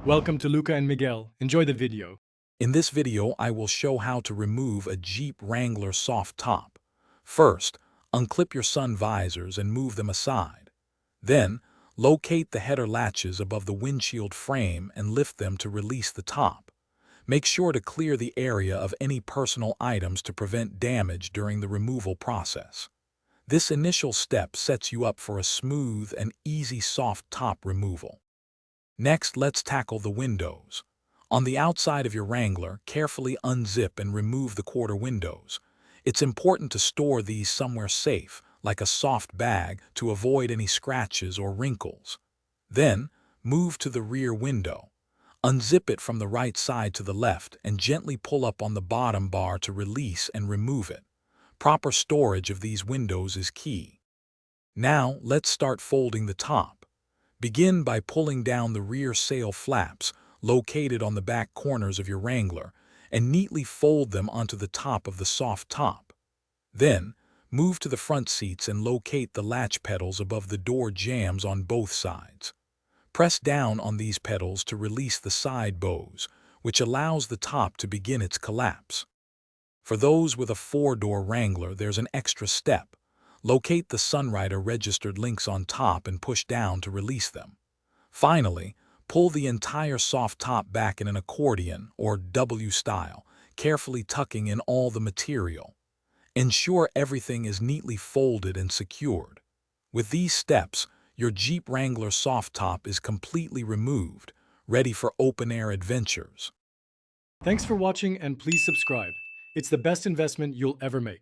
Welcome to Luca and Miguel. Enjoy the video. In this video, I will show how to remove a Jeep Wrangler soft top. First, unclip your sun visors and move them aside. Then, locate the header latches above the windshield frame and lift them to release the top. Make sure to clear the area of any personal items to prevent damage during the removal process. This initial step sets you up for a smooth and easy soft top removal. Next, let's tackle the windows. On the outside of your Wrangler, carefully unzip and remove the quarter windows. It's important to store these somewhere safe, like a soft bag, to avoid any scratches or wrinkles. Then, move to the rear window. Unzip it from the right side to the left and gently pull up on the bottom bar to release and remove it. Proper storage of these windows is key. Now, let's start folding the top. Begin by pulling down the rear sail flaps, located on the back corners of your Wrangler, and neatly fold them onto the top of the soft top. Then, move to the front seats and locate the latch pedals above the door jambs on both sides. Press down on these pedals to release the side bows, which allows the top to begin its collapse. For those with a four-door Wrangler, there's an extra step. Locate the Sunrider registered links on top and push down to release them. Finally, pull the entire soft top back in an accordion or W style, carefully tucking in all the material. Ensure everything is neatly folded and secured. With these steps, your Jeep Wrangler soft top is completely removed, ready for open-air adventures. Thanks for watching and please subscribe. It's the best investment you'll ever make.